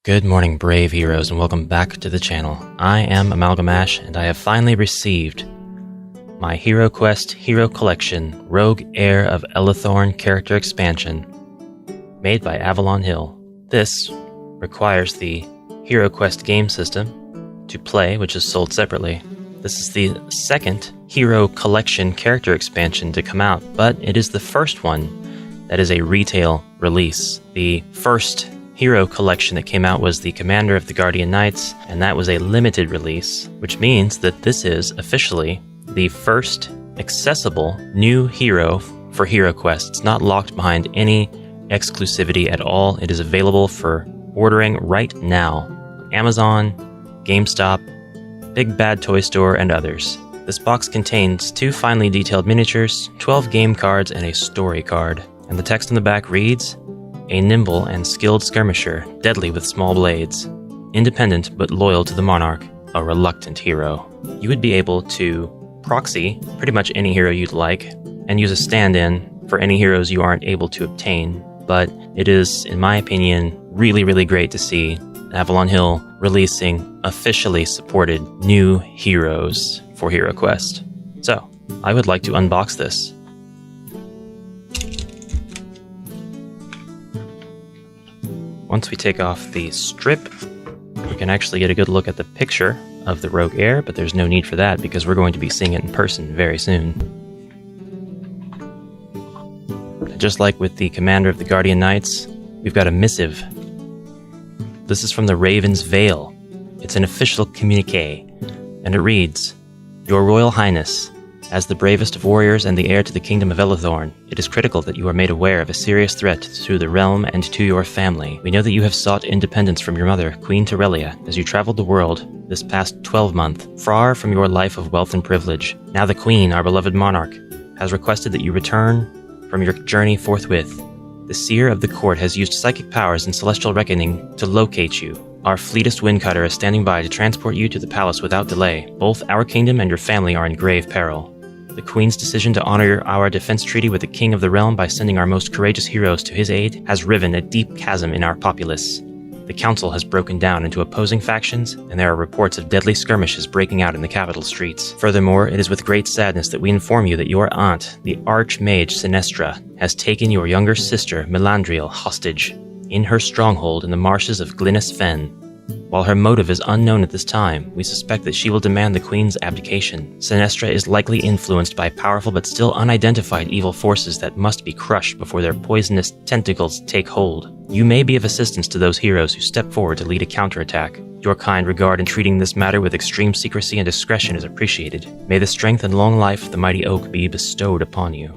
Good morning, brave heroes, and welcome back to the channel. I am AmalgamAsh, and I have finally received my HeroQuest Hero Collection Rogue Heir of Elethorn character expansion, made by Avalon Hill. This requires the HeroQuest game system to play, which is sold separately. This is the second Hero Collection character expansion to come out, but it is the first one that is a retail release. The first Hero Collection that came out was the Commander of the Guardian Knights, and that was a limited release, which means that this is officially the first accessible new hero for HeroQuest. It's not locked behind any exclusivity at all. It is available for ordering right now. Amazon, GameStop, Big Bad Toy Store, and others. This box contains 2 finely detailed miniatures, 12 game cards, and a story card. And the text on the back reads, "A nimble and skilled skirmisher, deadly with small blades, independent but loyal to the monarch, a reluctant hero." You would be able to proxy pretty much any hero you'd like, and use a stand-in for any heroes you aren't able to obtain, but it is, in my opinion, really great to see Avalon Hill releasing officially supported new heroes for HeroQuest. So, I would like to unbox this. Once we take off the strip, we can actually get a good look at the picture of the Rogue Heir, but there's no need for that because we're going to be seeing it in person very soon. Just like with the Commander of the Guardian Knights, we've got a missive. This is from the Raven's Veil. It's an official communique, and it reads, "Your Royal Highness, as the bravest of warriors and the heir to the kingdom of Elethorn, it is critical that you are made aware of a serious threat to the realm and to your family. We know that you have sought independence from your mother, Queen Terelia, as you traveled the world this past 12-month, far from your life of wealth and privilege. Now the Queen, our beloved monarch, has requested that you return from your journey forthwith. The seer of the court has used psychic powers and celestial reckoning to locate you. Our fleetest windcutter is standing by to transport you to the palace without delay. Both our kingdom and your family are in grave peril. The Queen's decision to honor our defense treaty with the King of the Realm by sending our most courageous heroes to his aid has riven a deep chasm in our populace. The council has broken down into opposing factions, and there are reports of deadly skirmishes breaking out in the capital streets. Furthermore, it is with great sadness that we inform you that your aunt, the Archmage Sinestra, has taken your younger sister, Melandriel, hostage in her stronghold in the marshes of Glynis Fen. While her motive is unknown at this time, we suspect that she will demand the Queen's abdication. Sinestra is likely influenced by powerful but still unidentified evil forces that must be crushed before their poisonous tentacles take hold. You may be of assistance to those heroes who step forward to lead a counterattack. Your kind regard in treating this matter with extreme secrecy and discretion is appreciated. May the strength and long life of the mighty oak be bestowed upon you."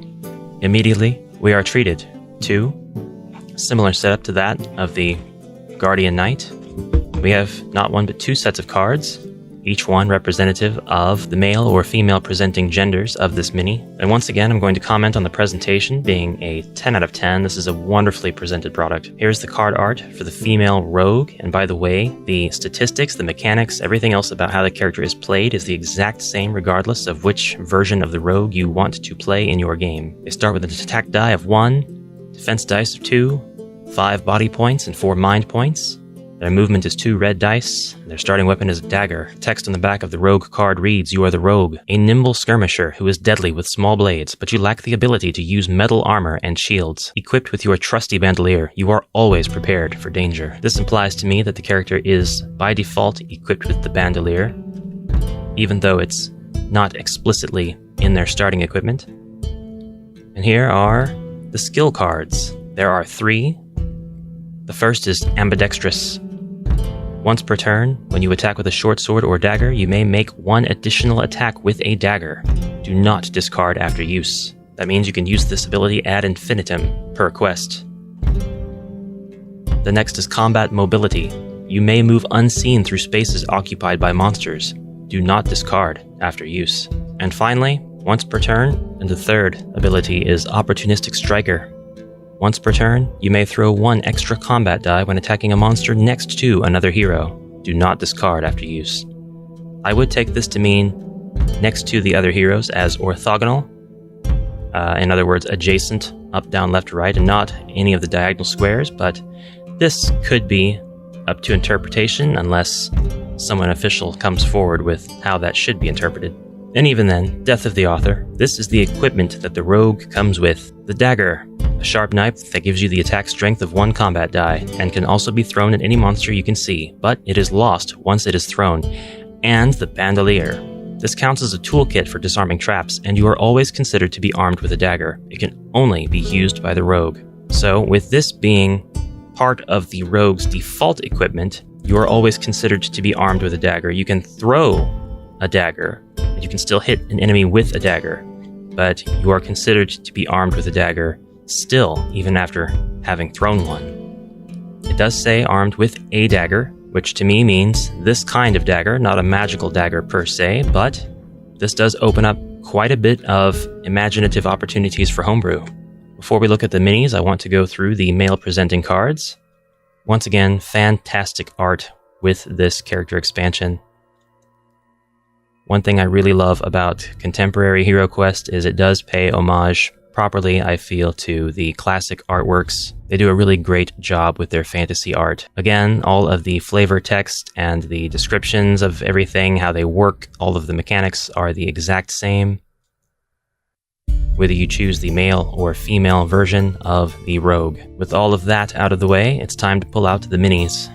Immediately, we are treated to a similar setup to that of the Guardian Knight. We have not one but 2 sets of cards, each one representative of the male or female presenting genders of this mini. And once again, I'm going to comment on the presentation being a 10 out of 10. This is a wonderfully presented product. Here's the card art for the female rogue, and by the way, the statistics, the mechanics, everything else about how the character is played is the exact same regardless of which version of the rogue you want to play in your game. They start with an attack die of 1, defense dice of 2, 5 body points, and 4 mind points. Their movement is 2 red dice, and their starting weapon is a dagger. Text on the back of the rogue card reads, "You are the rogue, a nimble skirmisher who is deadly with small blades, but you lack the ability to use metal armor and shields. Equipped with your trusty bandolier, you are always prepared for danger." This implies to me that the character is, by default, equipped with the bandolier, even though it's not explicitly in their starting equipment. And here are the skill cards. There are 3. The first is ambidextrous. Once per turn, when you attack with a short sword or dagger, you may make 1 additional attack with a dagger. Do not discard after use. That means you can use this ability ad infinitum per quest. The next is combat mobility. You may move unseen through spaces occupied by monsters. Do not discard after use. And finally, once per turn, and the third ability is opportunistic striker. Once per turn, you may throw 1 extra combat die when attacking a monster next to another hero. Do not discard after use. I would take this to mean next to the other heroes as orthogonal, in other words, adjacent, up, down, left, right, and not any of the diagonal squares, but this could be up to interpretation unless someone official comes forward with how that should be interpreted. And even then, death of the author, this is the equipment that the rogue comes with. The dagger, a sharp knife that gives you the attack strength of 1 combat die, and can also be thrown at any monster you can see, but it is lost once it is thrown. And the bandolier. This counts as a toolkit for disarming traps, and you are always considered to be armed with a dagger. It can only be used by the rogue. So, with this being part of the rogue's default equipment, you are always considered to be armed with a dagger. You can throw a dagger, and you can still hit an enemy with a dagger, but you are considered to be armed with a dagger still, even after having thrown one. It does say armed with a dagger, which to me means this kind of dagger, not a magical dagger per se, but this does open up quite a bit of imaginative opportunities for homebrew. Before we look at the minis, I want to go through the male presenting cards. Once again, fantastic art with this character expansion. One thing I really love about contemporary HeroQuest is it does pay homage properly, I feel, to the classic artworks. They do a really great job with their fantasy art. Again, all of the flavor text and the descriptions of everything, how they work, all of the mechanics are the exact same, whether you choose the male or female version of the rogue. With all of that out of the way, it's time to pull out the minis.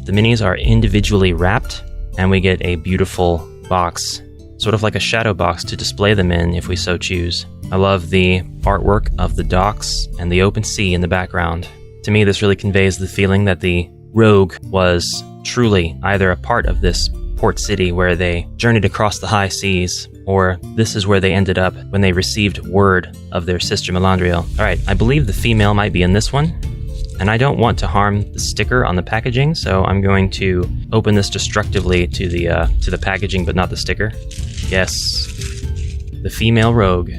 The minis are individually wrapped, and we get a beautiful box, sort of like a shadow box to display them in if we so choose. I love the artwork of the docks and the open sea in the background. To me, this really conveys the feeling that the rogue was truly either a part of this port city where they journeyed across the high seas, or this is where they ended up when they received word of their sister Melandriel. Alright, I believe the female might be in this one, and I don't want to harm the sticker on the packaging, so I'm going to open this destructively to the packaging, but not the sticker. Yes, the female rogue.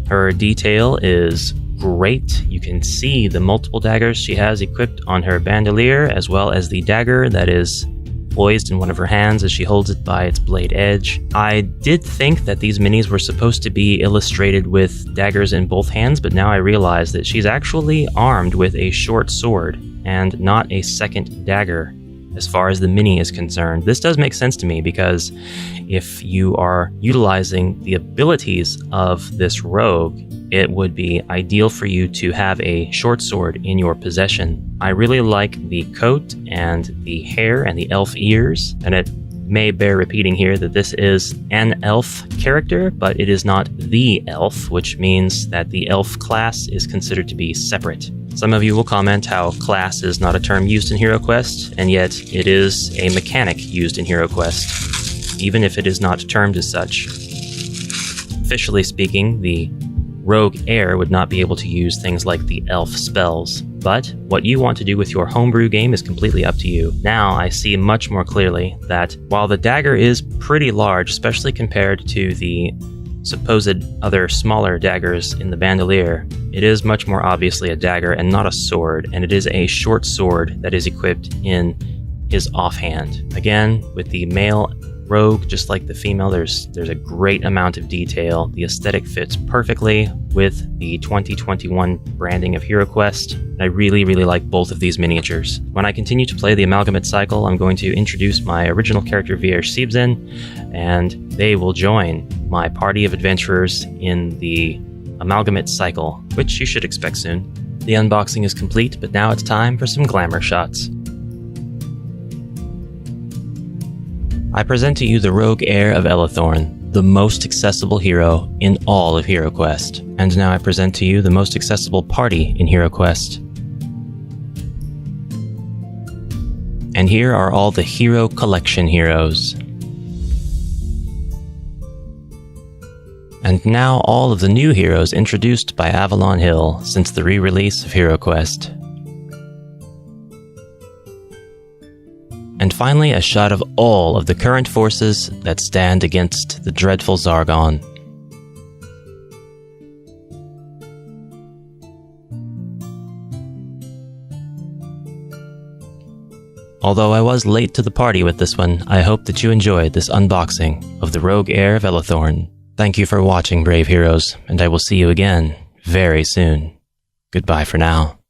Her detail is great. You can see the multiple daggers she has equipped on her bandolier, as well as the dagger that is poised in one of her hands as she holds it by its blade edge. I did think that these minis were supposed to be illustrated with daggers in both hands, but now I realize that she's actually armed with a short sword and not a second dagger as far as the mini is concerned. This does make sense to me because if you are utilizing the abilities of this rogue, it would be ideal for you to have a short sword in your possession. I really like the coat and the hair and the elf ears, and it may bear repeating here that this is an elf character, but it is not the elf, which means that the elf class is considered to be separate. Some of you will comment how class is not a term used in HeroQuest, and yet it is a mechanic used in HeroQuest, even if it is not termed as such. Officially speaking, the Rogue Heir would not be able to use things like the elf spells, but what you want to do with your homebrew game is completely up to you. Now I see much more clearly that while the dagger is pretty large, especially compared to the supposed other smaller daggers in the bandolier, it is much more obviously a dagger and not a sword, and it is a short sword that is equipped in his offhand. Again, with the male rogue, just like the female, there's a great amount of detail. The aesthetic fits perfectly with the 2021 branding of HeroQuest. I really, really like both of these miniatures. When I continue to play the Amalgamate cycle, I'm going to introduce my original character Vierge Siebzen, and they will join my party of adventurers in the Amalgamate cycle, which you should expect soon. The unboxing is complete, but now it's time for some glamour shots. I present to you the Rogue Heir of Elethorn, the most accessible hero in all of HeroQuest. And now I present to you the most accessible party in HeroQuest. And here are all the Hero Collection heroes. And now all of the new heroes introduced by Avalon Hill since the re-release of HeroQuest. And finally, a shot of all of the current forces that stand against the dreadful Zargon. Although I was late to the party with this one, I hope that you enjoyed this unboxing of the Rogue Heir of Elethorn. Thank you for watching, brave heroes, and I will see you again very soon. Goodbye for now.